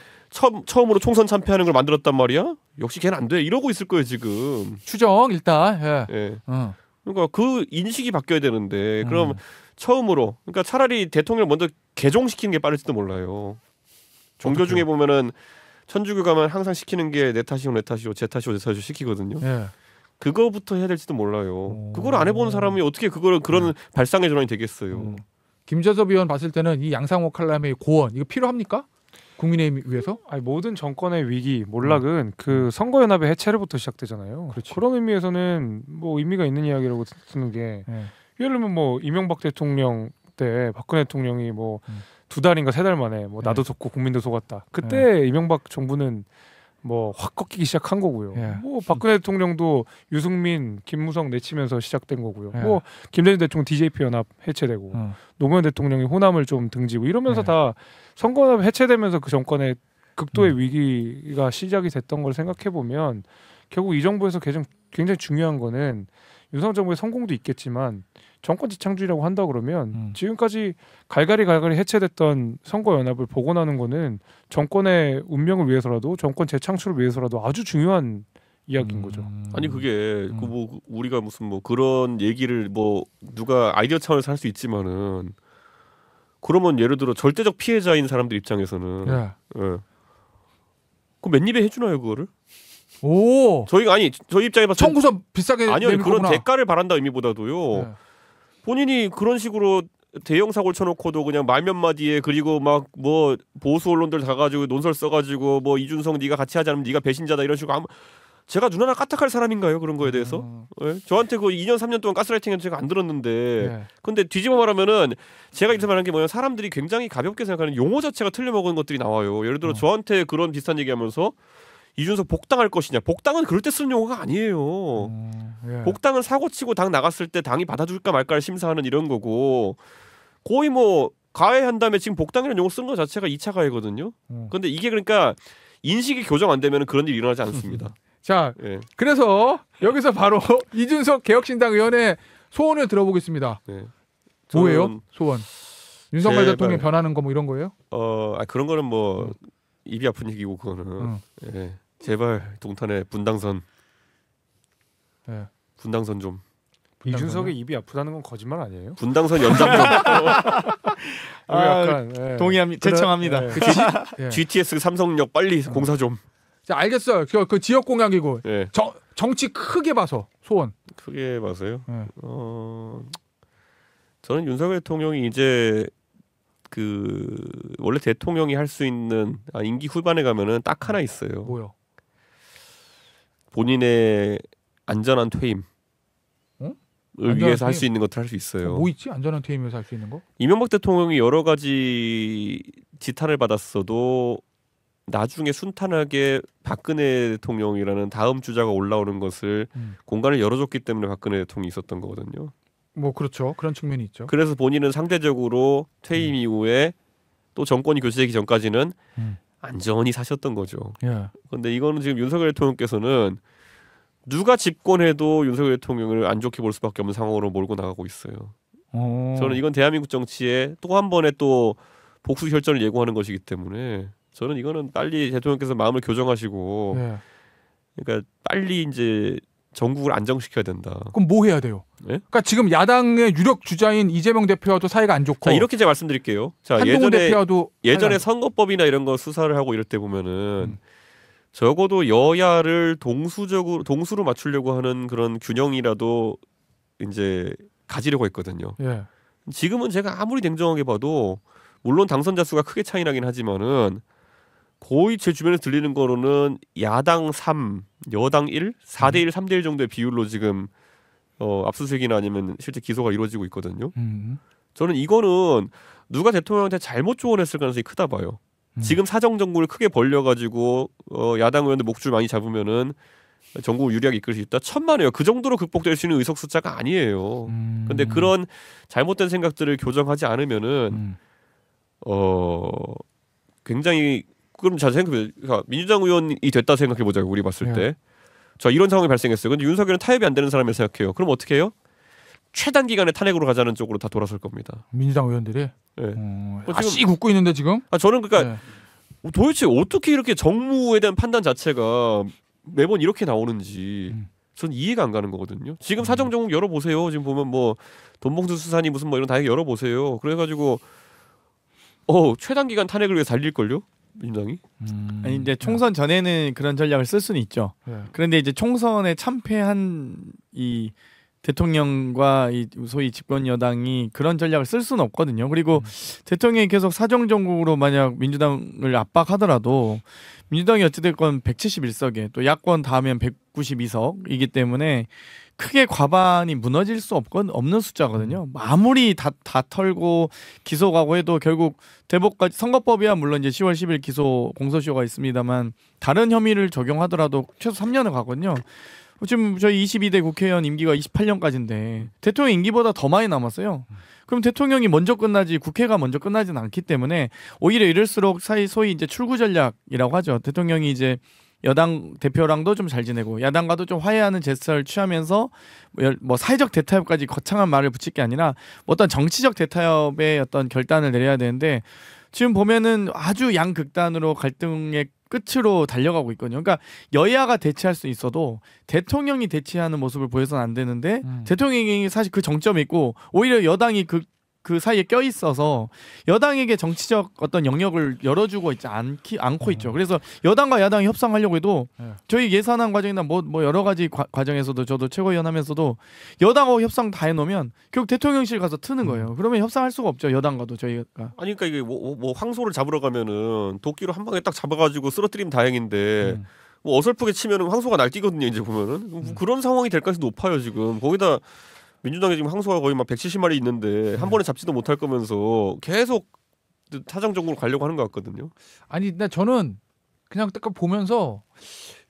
처음으로 총선 참패하는 걸 만들었단 말이야. 역시 걔는 안 돼. 이러고 있을 거예요 지금. 추정 일단. 예. 예. 어. 그러니까 그 인식이 바뀌어야 되는데 그럼 처음으로 그러니까 차라리 대통령을 먼저 개종시키는 게 빠를지도 몰라요. 종교 중에 보면은 천주교 가면 항상 시키는 게 내 탓이오 내 탓이오 제 탓이오 제 탓이오 시키거든요. 예. 그거부터 해야 될지도 몰라요. 그걸 안 해본 사람이 어떻게 그거를 그런 발상의 전환이 되겠어요. 김재섭 의원 봤을 때는 이 양상호 칼럼의 고언 이거 필요합니까? 국민의힘 위해서? 아니, 모든 정권의 위기 몰락은 그 선거연합의 해체로부터 시작되잖아요. 그렇지. 그런 의미에서는 뭐 의미가 있는 이야기라고 쓰는 게 예. 예를 들면 뭐 이명박 대통령 때 박근혜 대통령이 뭐 2달인가 3달 만에 뭐 나도 속고 국민도 속았다. 그때 이명박 정부는 뭐 확 꺾이기 시작한 거고요. 예. 뭐 박근혜 대통령도 유승민, 김무성 내치면서 시작된 거고요. 예. 뭐 김대중 대통령 DJP 연합 해체되고 노무현 대통령이 호남을 좀 등지고 이러면서 예. 다 선거연합 해체되면서 그 정권의 극도의 위기가 시작이 됐던 걸 생각해 보면 결국 이 정부에서 굉장히 중요한 거는 윤석열 정부의 성공도 있겠지만 정권 지창주의라고 한다 그러면 지금까지 갈갈이 해체됐던 선거연합을 복원하는 거는 정권의 운명을 위해서라도 정권 재창출을 위해서라도 아주 중요한 이야기인 거죠. 아니 그게 그 뭐 우리가 무슨 뭐 그런 얘기를 뭐 누가 아이디어 차원에서 할 수 있지만은 그러면 예를 들어 절대적 피해자인 사람들 입장에서는 예. 그 맨입에 해주나요 그거를? 오. 저희가 아니 저희 입장에 봐서 청구서 비싸게 아니요 내밀 그런 거구나. 대가를 바란다 의미보다도요. 예. 본인이 그런 식으로 대형 사고를 쳐놓고도 그냥 말 몇 마디에 그리고 막 뭐 보수 언론들 다 가지고 논설 써가지고 뭐 이준석 네가 같이 하지 않으면 네가 배신자다 이런 식으로 제가 눈 하나 까딱할 사람인가요 그런 거에 대해서? 예? 저한테 그 2년 3년 동안 가스라이팅은 제가 안 들었는데 예. 근데 뒤집어 말하면은 제가 이제 말하는 게 뭐냐면 사람들이 굉장히 가볍게 생각하는 용어 자체가 틀려먹은 것들이 나와요. 예를 들어 저한테 그런 비슷한 얘기하면서 이준석 복당할 것이냐. 복당은 그럴 때 쓰는 용어가 아니에요. 예. 복당은 사고치고 당 나갔을 때 당이 받아줄까 말까를 심사하는 이런 거고 거의 뭐 가해한 다음에 지금 복당이라는 용어 쓴 거 자체가 2차 가해거든요. 근데 이게 그러니까 인식이 교정 안 되면 그런 일이 일어나지 않습니다. 자, 예. 그래서 여기서 바로 이준석 개혁신당 의원의 소원을 들어보겠습니다. 네. 뭐예요? 소원. 윤석열 제발. 대통령 변하는 거 뭐 이런 거예요? 그런 거는 뭐 입이 아픈 얘기고 그거는 예. 제발 동탄에 분당선 예. 분당선 좀 이준석의 입이 아프다는 건 거짓말 아니에요? 분당선 연장 약간 동의합니다. 제청합니다. 예. GTS 삼성역 빨리 공사 좀. 자, 알겠어요. 그 지역 공약이고 예. 정치 크게 봐서 소원. 크게 봐서요. 예. 저는 윤석열 대통령이 이제 그 원래 대통령이 할 수 있는 임기 후반에 가면은 딱 하나 있어요. 뭐요? 본인의 안전한 퇴임. 응? 을 안전한 위해서 할 퇴임? 수 있는 것들 할 수 있어요. 뭐 있지? 안전한 퇴임에서 할 수 있는 거? 이명박 대통령이 여러 가지 지탄을 받았어도 나중에 순탄하게 박근혜 대통령이라는 다음 주자가 올라오는 것을 공간을 열어줬기 때문에 박근혜 대통령이 있었던 거거든요. 뭐 그렇죠. 그런 측면이 있죠. 그래서 본인은 상대적으로 퇴임 이후에 또 정권이 교체되기 전까지는 안전히 사셨던 거죠. 예. 근데 이거는 지금 윤석열 대통령께서는 누가 집권해도 윤석열 대통령을 안 좋게 볼 수밖에 없는 상황으로 몰고 나가고 있어요. 저는 이건 대한민국 정치에 또 한 번의 또 복수 혈전을 예고하는 것이기 때문에 저는 이거는 빨리 대통령께서 마음을 교정하시고 예. 그러니까 빨리 이제 전국을 안정시켜야 된다. 그럼 뭐 해야 돼요? 네? 그러니까 지금 야당의 유력 주자인 이재명 대표와도 사이가 안 좋고 자 이렇게 제가 말씀드릴게요. 자 한동훈 대표와도 예전에 사이가 안 선거법이나 이런 거 수사를 하고 이럴 때 보면은 적어도 여야를 동수로 맞추려고 하는 그런 균형이라도 이제 가지려고 했거든요. 예. 지금은 제가 아무리 냉정하게 봐도 물론 당선자 수가 크게 차이 나긴 하지만은 거의 제 주변에서 들리는 거로는 야당 3, 여당 1, 4대1, 3대1 정도의 비율로 지금 압수수색이나 아니면 실제 기소가 이루어지고 있거든요. 저는 이거는 누가 대통령한테 잘못 조언했을 가능성이 크다 봐요. 지금 사정 정국을 크게 벌려가지고 야당 의원들 목줄 많이 잡으면은 전국을 유리하게 이끌 수 있다. 천만에요. 그 정도로 극복될 수 있는 의석 숫자가 아니에요. 근데 그런 잘못된 생각들을 교정하지 않으면은 굉장히 그럼 잘 생각해. 그러니까 민주당 의원이 됐다 생각해 보자고 우리 봤을 때. 자 이런 상황이 발생했어요. 근데 윤석열은 타협이 안 되는 사람이라 생각해요. 그럼 어떻게 해요? 최단 기간에 탄핵으로 가자는 쪽으로 다 돌아설 겁니다. 민주당 의원들이 네. 씨 웃고 있는데 지금. 저는 그러니까 네. 도대체 어떻게 이렇게 정무에 대한 판단 자체가 매번 이렇게 나오는지 전 이해가 안 가는 거거든요. 지금 사정정국 열어보세요. 지금 보면 뭐 돈봉투 수사니 무슨 뭐 이런 다 열어보세요. 그래가지고 최단 기간 탄핵을 위해 달릴걸요? 민주당이? 아니 이제 총선 전에는 그런 전략을 쓸 수는 있죠. 그런데 이제 총선에 참패한 이 대통령과 이 소위 집권 여당이 그런 전략을 쓸 수는 없거든요. 그리고 대통령이 계속 사정정국으로 만약 민주당을 압박하더라도 민주당이 어찌됐건 171석에 또 야권 다 하면 192석이기 때문에 크게 과반이 무너질 수 없는 숫자거든요. 아무리 다 털고 기소 가고 해도 결국 대법까지 선거법이야 물론 이제 10월 10일 기소 공소시효가 있습니다만 다른 혐의를 적용하더라도 최소 3년을 가거든요. 지금 저희 22대 국회의원 임기가 28년까지인데 대통령 임기보다 더 많이 남았어요. 그럼 대통령이 먼저 끝나지 국회가 먼저 끝나지는 않기 때문에 오히려 이럴수록 소위 이제 출구 전략이라고 하죠. 대통령이 이제 여당 대표랑도 좀 잘 지내고 야당과도 좀 화해하는 제스처를 취하면서 뭐 사회적 대타협까지 거창한 말을 붙일 게 아니라 어떤 정치적 대타협의 어떤 결단을 내려야 되는데 지금 보면은 아주 양극단으로 갈등의 끝으로 달려가고 있거든요. 그러니까 여야가 대치할 수 있어도 대통령이 대치하는 모습을 보여서는 안 되는데 대통령이 사실 그 정점에 있고 오히려 여당이 그 사이에 껴 있어서 여당에게 정치적 어떤 영역을 열어주고 있지 않고 있죠. 그래서 여당과 야당이 협상하려고 해도 저희 예산안 과정이나 뭐 여러 가지 과정에서도 저도 최고위원 하면서도 여당하고 협상 다 해놓으면 결국 대통령실 가서 트는 거예요. 그러면 협상할 수가 없죠. 여당과도 저희가. 아니 그러니까 이게 뭐 황소를 잡으러 가면은 도끼로 한 방에 딱 잡아가지고 쓰러뜨리면 다행인데 뭐 어설프게 치면은 황소가 날뛰거든요. 이제 보면은 그런 상황이 될 가능성이 높아요. 지금 거기다. 민주당에 지금 황소가 거의 막 170마리 있는데 한 번에 잡지도 못할 거면서 계속 사정정국으로 가려고 하는 것 같거든요. 아니, 근데 저는 그냥 딱 보면서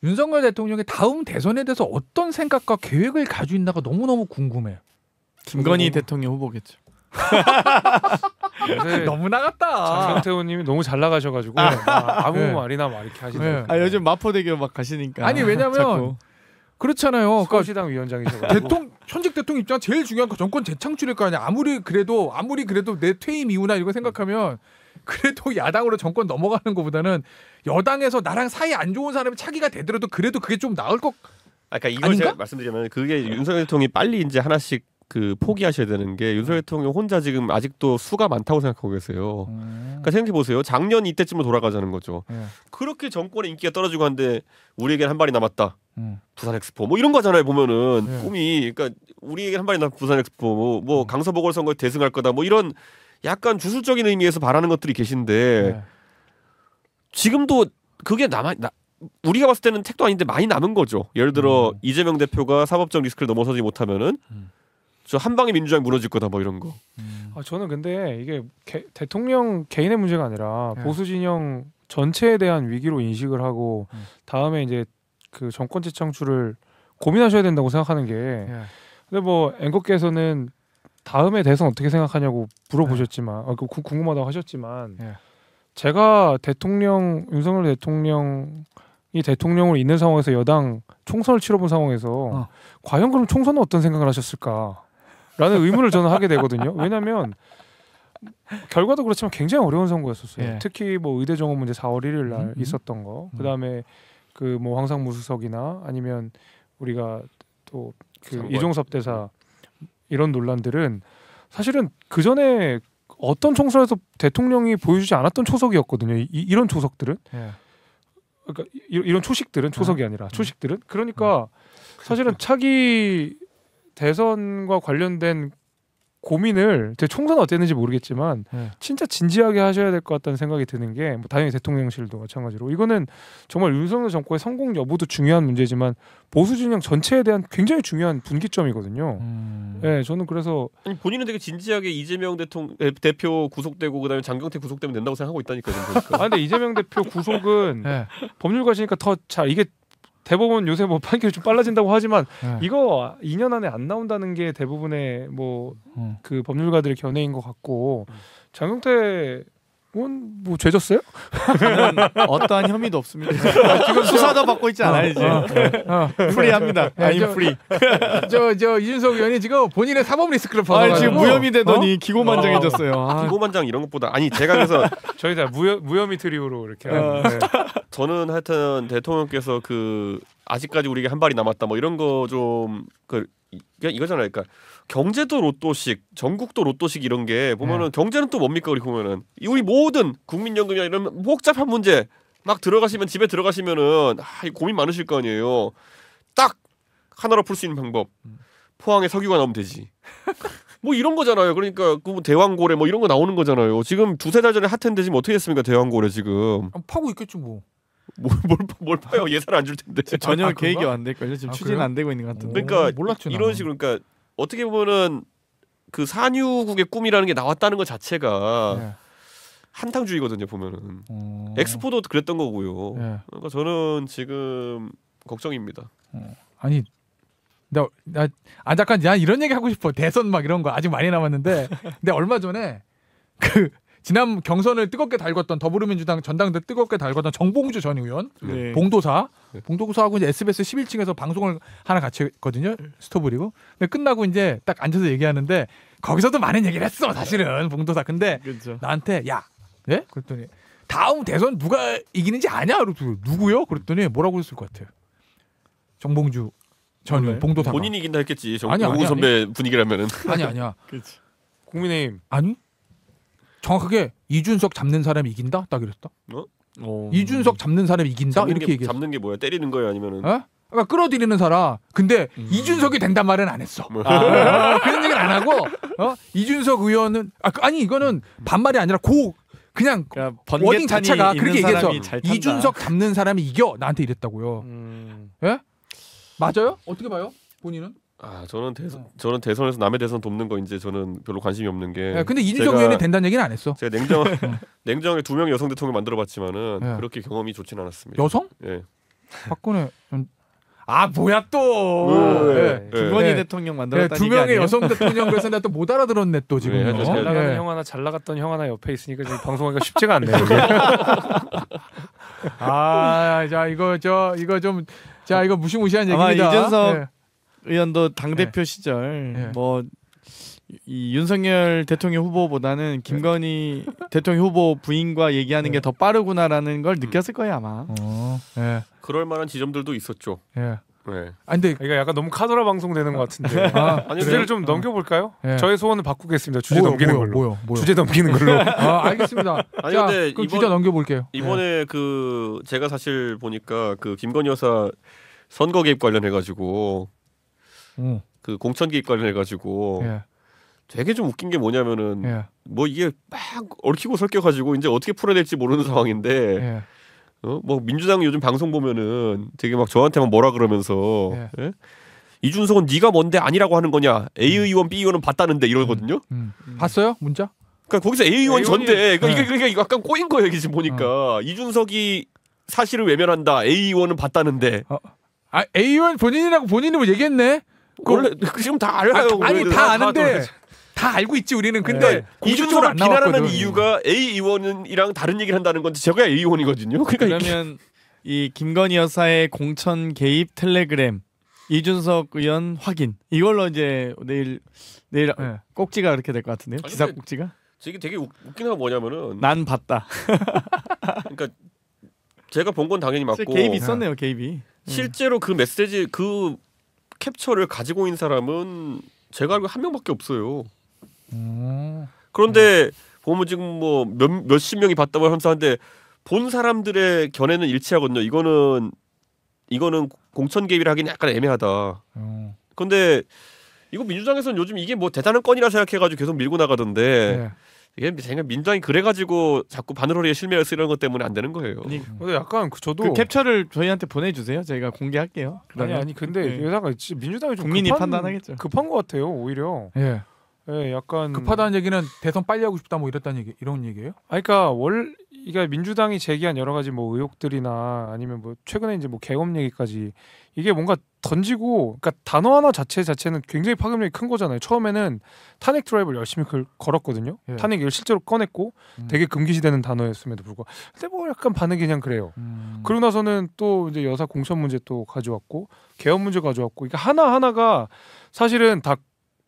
윤석열 대통령의 다음 대선에 대해서 어떤 생각과 계획을 가지고 있나가 너무너무 궁금해요. 김건희 대통령 후보겠죠. 너무 나갔다. 장경태 의원님이 너무 잘 나가셔가지고 아무 말이나 막 이렇게 하시네요. 요즘 마포대교 막 가시니까. 아니 왜냐면 그렇잖아요. 서울시당 위원장이셔가지고 현직 대통령 입장 제일 중요한 거 정권 재창출일 거 아니야. 아무리 그래도 내 퇴임 이후나 이런 거 생각하면 그래도 야당으로 정권 넘어가는 것보다는 여당에서 나랑 사이 안 좋은 사람이 차기가 되더라도 그래도 그게 좀 나을 것. 그러니까 이걸 아닌가? 제가 말씀드리면 그게 윤석열 대통령이 빨리 이제 하나씩 포기하셔야 되는 게 윤석열 대통령 혼자 지금 아직도 수가 많다고 생각하고 계세요. 그러니까 생각해 보세요. 작년 이때쯤으로 돌아가자는 거죠. 그렇게 정권의 인기가 떨어지고 한데 우리에겐 한 발이 남았다. 부산 엑스포 뭐 이런 거잖아요. 보면은 꿈이 그러니까 우리에겐 한 발이 남았다. 부산 엑스포 뭐 강서 보궐선거에 대승할 거다. 뭐 이런 약간 주술적인 의미에서 바라는 것들이 계신데 지금도 그게 우리가 봤을 때는 택도 아닌데 많이 남은 거죠. 예를 들어 이재명 대표가 사법적 리스크를 넘어서지 못하면은 저 한 방에 민주당이 무너질 거다 뭐 이런 거. 저는 근데 이게 대통령 개인의 문제가 아니라 보수 진영 전체에 대한 위기로 인식을 하고 다음에 이제 그 정권 재창출을 고민하셔야 된다고 생각하는 게. 근데 뭐 앵커께서는 다음에 대선 어떻게 생각하냐고 물어보셨지만 궁금하다고 하셨지만 제가 윤석열 대통령이 대통령으로 있는 상황에서 여당 총선을 치러본 상황에서 과연 그럼 총선은 어떤 생각을 하셨을까? 라는 의문을 저는 하게 되거든요. 왜냐하면 결과도 그렇지만 굉장히 어려운 선거였었어요. 특히 뭐 의대 정원 문제 4월 1일 날 있었던 거, 그다음에 그 뭐 황상무 수석이나 아니면 우리가 또 그 이종섭 대사 이런 논란들은 사실은 그 전에 어떤 총선에서 대통령이 보여주지 않았던 초석이었거든요. 이런 초석들은, 그러니까 이런 초석이 아니라 초식들은. 그러니까 사실은 차기 대선과 관련된 고민을 제 총선 어땠는지 모르겠지만 진짜 진지하게 하셔야 될 것 같다는 생각이 드는 게 뭐 당연히 대통령실도 마찬가지로 이거는 정말 윤석열 정권의 성공 여부도 중요한 문제지만 보수 진영 전체에 대한 굉장히 중요한 분기점이거든요. 네, 저는 그래서 아니, 본인은 되게 진지하게 이재명 대표 구속되고 그다음에 장경태 구속되면 된다고 생각하고 있다니까요. 근데 이재명 대표 구속은 법률 가시니까 더 잘 이게 대법원 요새 뭐 판결이 좀 빨라진다고 하지만 이거 2년 안에 안 나온다는 게 대부분의 뭐 그 법률가들의 견해인 것 같고 장경태 그건 뭐 죄졌어요? 저는 어떠한 혐의도 없습니다. 지금 수사도 받고 있지 않아요 이제. 프리합니다. I'm free. 저 이준석 의원이 지금 본인의 사법 리스크를 벗어가지고 지금 무혐의 되더니 기고만장해졌어요. 기고만장 이런 것보다 아니 제가 그래서 저희 다 무혐의 트리오로 이렇게 하는데 저는 하여튼 대통령께서 그 아직까지 우리에게 한 발이 남았다 뭐 이런 거 좀 그 이거잖아요. 그러니까 경제도 로또식, 전국도 로또식 이런 게 보면은 경제는 또 뭡니까 우리 보면은 우리 모든 국민연금이나 이런 복잡한 문제 막 들어가시면 집에 들어가시면은 고민 많으실 거 아니에요. 딱 하나로 풀 수 있는 방법. 포항에 석유가 나오면 되지. 뭐 이런 거잖아요. 그러니까 그 대왕고래 뭐 이런 거 나오는 거잖아요. 지금 두세 달 전에 핫했는데 지금 어떻게 됐습니까? 대왕고래 지금. 파고 있겠지 뭐. 뭘 파요? 예산 안 줄 텐데. 전혀 계획이 안 될걸요. 지금 추진 안 되고 있는 것 같은데. 그러니까 몰랐죠, 이런 식으로 그러니까 어떻게 보면은 그 산유국의 꿈이라는 게 나왔다는 것 자체가 한탕주의거든요. 보면은 엑스포도 그랬던 거고요. 그러니까 저는 지금 걱정입니다. 아니 잠깐 나 이런 얘기 하고 싶어. 대선 막 이런 거 아직 많이 남았는데 근데 얼마 전에 그 지난 경선을 뜨겁게 달궜던 더불어민주당 전당대 뜨겁게 달궜던 정봉주 전 의원 봉도사하고 이제 SBS 11층에서 방송을 하나 같이 했거든요. 스토브리고. 근데 끝나고 이제 딱 앉아서 얘기하는데 거기서도 많은 얘기를 했어 사실은 봉도사. 근데 그렇죠. 나한테 야, 네? 그랬더니 다음 대선 누가 이기는지 아냐? 그랬더니 누구요? 그랬더니 뭐라고 했을 것 같아요? 정봉주 전 의원 봉도사. 본인이 이긴다 했겠지. 아니, 정우 선배 분위기라면은. 아니야. 그렇지. 국민의힘 아니 정확하게 이준석 잡는 사람이 이긴다? 딱 이랬다. 오. 이준석 잡는 사람이 이긴다? 이렇게 얘기했어. 잡는 게 뭐야? 때리는 거예요? 아니면은? 그러니까 끌어들이는 사람. 근데 이준석이 된단 말은 안 했어. 그런 얘기는 안 하고 이준석 의원은 아니 이거는 반말이 아니라 그냥 그러니까 워딩 자체가 있는 그렇게 얘기했어. 사람이 잘 탄다. 이준석 잡는 사람이 이겨. 나한테 이랬다고요. 예? 맞아요? 어떻게 봐요? 본인은? 저는 대선에서 남의 대선 돕는 거 이제 저는 별로 관심이 없는 게. 근데 이준석 의원이 된다는 얘기는 안 했어. 제가 냉정하게 2명의 여성 대통령 만들어봤지만은 그렇게 경험이 좋지는 않았습니다. 여성? 예. 박근혜. 뭐야 또. 김건희 대통령 만들었다는 2명의 여성 대통령 그래서 내가 또 못 알아들었네 또 지금. 잘 나가는 형 하나 잘 나갔던 형 하나 옆에 있으니까 지금 방송하기가 쉽지가 않네요. 자 이거 무시무시한 아마 얘기입니다. 이준석 의원도 당 대표 시절 뭐 이 윤석열 대통령 후보보다는 김건희 대통령 후보 부인과 얘기하는 게 더 빠르구나라는 걸 느꼈을 거예요 아마. 그럴 만한 지점들도 있었죠. 근데 이거 약간 너무 카더라 방송 되는 것 같은데. 아니, 주제를 좀 넘겨볼까요? 저의 소원을 바꾸겠습니다. 주제 넘기는 걸로. 뭐요? 주제 넘기는 걸로. 알겠습니다. 아니 자, 근데 그럼 주제 넘겨볼게요. 이번에 그 제가 사실 보니까 그 김건희 여사 선거 개입 관련해가지고 그 공천 개입 관련해가지고 되게 좀 웃긴 게 뭐냐면은 뭐 이게 막 얽히고 설켜가지고 이제 어떻게 풀어야 될지 모르는 상황인데 뭐 민주당 요즘 방송 보면은 되게 막 저한테만 뭐라 그러면서 이준석은 네가 뭔데 아니라고 하는 거냐 A 의원 B 의원은 봤다는데 이러거든요. 봤어요 문자? 그러니까 거기서 A 의원 전데 이게 약간 꼬인 거예요. 이게 지금 보니까 이준석이 사실을 외면한다. A 의원은 봤다는데. A 의원 본인이라고 본인이 뭐 얘기했네. 원래 지금 다 알아요. 아니 다 아는데. 다 알고 있지 우리는. 근데 이준석을 비난하는 나왔거든. 이유가 A 의원이랑 다른 얘기를 한다는 건데 제가 A 의원이거든요. 그러면 이 김건희 여사의 공천 개입 텔레그램 이준석 의원 확인 이걸로 이제 내일 꼭지가 그렇게 될 것 같은데요. 기사 꼭지가. 되게 웃긴 거 뭐냐면은 난 봤다. 그러니까 제가 본 건 당연히 맞고 개입이 있었네요. 개입이. 실제로 그 메시지 그 캡처를 가지고 있는 사람은 제가 알고 한 명밖에 없어요. 그런데 보면 지금 뭐 몇십 명이 봤다고 하면서 본 사람들의 견해는 일치하거든요. 이거는 공천 개입을 하기는 약간 애매하다. 그런데 이거 민주당에서는 요즘 이게 뭐 대단한 건이라 생각해가지고 계속 밀고 나가던데 이게 민주당이 그래가지고 자꾸 바늘허리에 실매를 쓰려는 것 때문에 안 되는 거예요. 근데 약간 저도 그 캡처를 저희한테 보내주세요. 저희가 공개할게요. 아니 근데 여자가 민주당이 좀 국민이 판단하겠죠. 급한 것 같아요. 오히려. 약간 급하다는 얘기는 대선 빨리 하고 싶다 뭐 이런 얘기예요? 그러니까 이게 민주당이 제기한 여러 가지 뭐 의혹들이나 아니면 뭐 최근에 이제 뭐 계엄 얘기까지 이게 뭔가 던지고 그러니까 단어 하나 자체는 굉장히 파급력이 큰 거잖아요. 처음에는 탄핵 드라이브를 열심히 걸었거든요. 예. 탄핵 얘기를 실제로 꺼냈고 되게 금기시되는 단어였음에도 불구하고 근데 뭐 약간 반응이 그냥 그래요. 그러고 나서는 또 이제 여사 공천 문제 또 가져왔고 계엄 문제 가져왔고 이게 하나하나가 사실은 다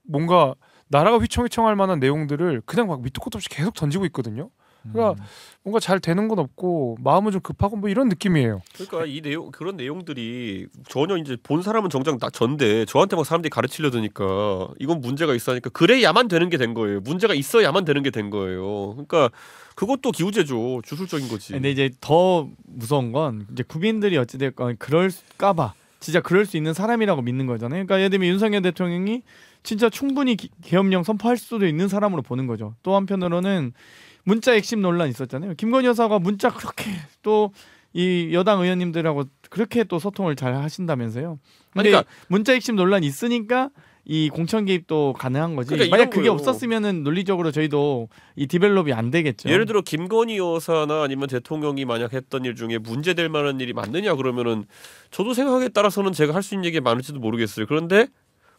뭔가 나라가 휘청휘청할 만한 내용들을 그냥 막 밑도 끝도 없이 계속 던지고 있거든요. 그러니까 뭔가 잘 되는 건 없고 마음은 좀 급하고 뭐 이런 느낌이에요. 그러니까 이 내용 그런 내용들이 전혀 이제 본 사람은 정작 나 전데 저한테 막 사람들이 가르치려 드니까 이건 문제가 있어 하니까 그래야만 되는 게 된 거예요. 문제가 있어야만 되는 게 된 거예요. 그러니까 그것도 기우제죠. 주술적인 거지. 근데 이제 더 무서운 건 이제 국민들이 어찌됐건 그럴까봐 진짜 그럴 수 있는 사람이라고 믿는 거잖아요. 그러니까 예를 들면 윤석열 대통령이 진짜 충분히 계엄령 선포할 수도 있는 사람으로 보는 거죠. 또 한편으로는 문자 핵심 논란 있었잖아요. 김건희 여사가 문자 그렇게 또 이 여당 의원님들하고 그렇게 또 소통을 잘 하신다면서요. 근데 그러니까 문자 핵심 논란이 있으니까 이 공천 개입도 가능한 거지. 그러니까 만약 이런 그게 거예요. 없었으면은 논리적으로 저희도 이 디벨롭이 안 되겠죠. 예를 들어 김건희 여사나 아니면 대통령이 만약 했던 일 중에 문제될 만한 일이 맞느냐 그러면은 저도 생각에 따라서는 제가 할 수 있는 얘기가 많을지도 모르겠어요. 그런데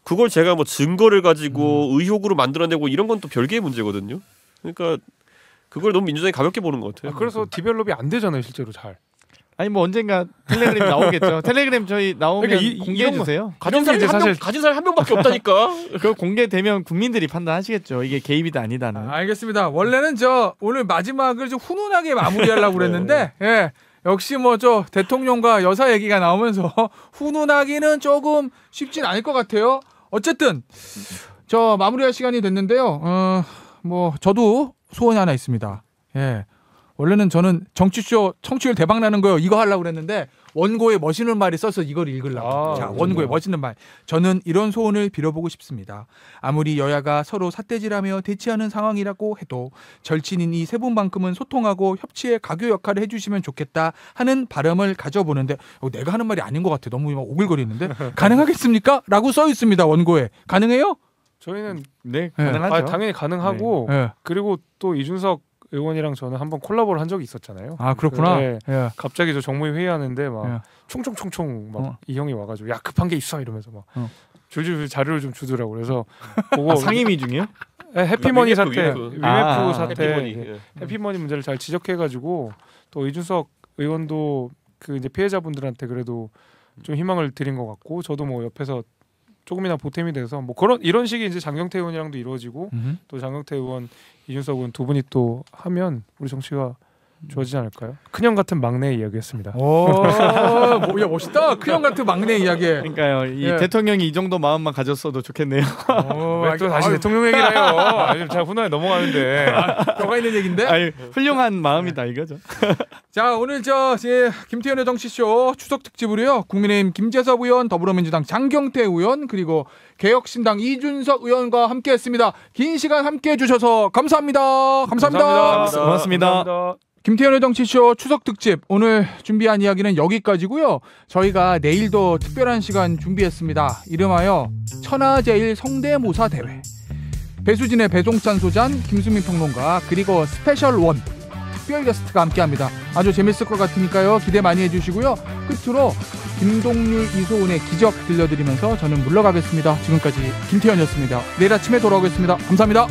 그걸 제가 뭐 증거를 가지고 의혹으로 만들어내고 이런 건 또 별개의 문제거든요. 그러니까 그걸 너무 민주당이 가볍게 보는 것 같아요. 그래서 디벨롭이 안 되잖아요, 실제로 잘. 아니 뭐 언젠가 텔레그램 나오겠죠. 텔레그램 저희 나오면 그러니까 공개해 주세요. 가진 사람이 이제 사실 가진 사람이 한 명밖에 없다니까. 그 공개되면 국민들이 판단하시겠죠. 이게 개입이다 아니다는. 알겠습니다. 원래는 저 오늘 마지막을 좀 훈훈하게 마무리하려고 그랬는데 예. 역시 뭐 저 대통령과 여사 얘기가 나오면서 훈훈하기는 조금 쉽진 않을 것 같아요. 어쨌든 저 마무리할 시간이 됐는데요. 뭐 저도 소원이 하나 있습니다. 예. 원래는 저는 정치쇼 청취율 대박 나는 거요 이거 하려고 그랬는데 원고에 멋있는 말이 써서 이걸 읽으려고. 자, 원고에 멋있는 말. 저는 이런 소원을 빌어보고 싶습니다. 아무리 여야가 서로 삿대질하며 대치하는 상황이라고 해도 절친인 이 세 분만큼은 소통하고 협치의 가교 역할을 해주시면 좋겠다 하는 바람을 가져보는데 내가 하는 말이 아닌 것 같아. 너무 막 오글거리는데 가능하겠습니까? 라고 써 있습니다. 원고에. 가능해요? 저희는 네, 가능하죠. 당연히 가능하고 네. 그리고 또 이준석 의원이랑 저는 한번 콜라보를 한 적이 있었잖아요. 아 그렇구나. 네. 예. 갑자기 저 정무위 회의하는데 막 예. 총총총총 막 이 형이 와가지고 야 급한 게 있어 이러면서 막 어. 줄줄 자료를 좀 주더라고. 그래서 보고 상임위 중이요? 해피머니 사태, 위메프. 위메프 사태, 해피머니. 예. 해피머니 문제를 잘 지적해가지고 또 이준석 의원도 그 이제 피해자분들한테 그래도 좀 희망을 드린 것 같고 저도 뭐 옆에서 조금이나 보탬이 돼서 뭐 그런 이런 식이 이제 장경태 의원이랑도 이루어지고 또 장경태 의원, 이준석 의원 두 분이 또 하면 우리 정치가 좋아지지 않을까요? 큰형 같은 막내 이야기였습니다. 오, 야 멋있다. 큰형 같은 막내 이야기. 그러니까요. 이 예. 대통령이 이 정도 마음만 가졌어도 좋겠네요. 왜 또 다시 대통령 얘기를 해요? 아니, 제가 훈훈하게 넘어가는데. 뼈가 있는 얘기인데. 아니, 훌륭한 마음이다 이거죠. 자 오늘 저 김태현의 정치쇼 추석 특집으로요. 국민의힘 김재섭 의원, 더불어민주당 장경태 의원 그리고 개혁신당 이준석 의원과 함께했습니다. 긴 시간 함께해 주셔서 감사합니다. 감사합니다. 고맙습니다. 감사합니다. 김태현의 정치쇼 추석 특집 오늘 준비한 이야기는 여기까지고요. 저희가 내일도 특별한 시간 준비했습니다. 이름하여 천하제일 성대모사 대회. 배수진의 배종찬 소장, 김수민 평론가 그리고 스페셜 원 특별 게스트가 함께합니다. 아주 재밌을 것 같으니까요. 기대 많이 해주시고요. 끝으로 김동률, 이소은의 기적 들려드리면서 저는 물러가겠습니다. 지금까지 김태현이었습니다. 내일 아침에 돌아오겠습니다. 감사합니다.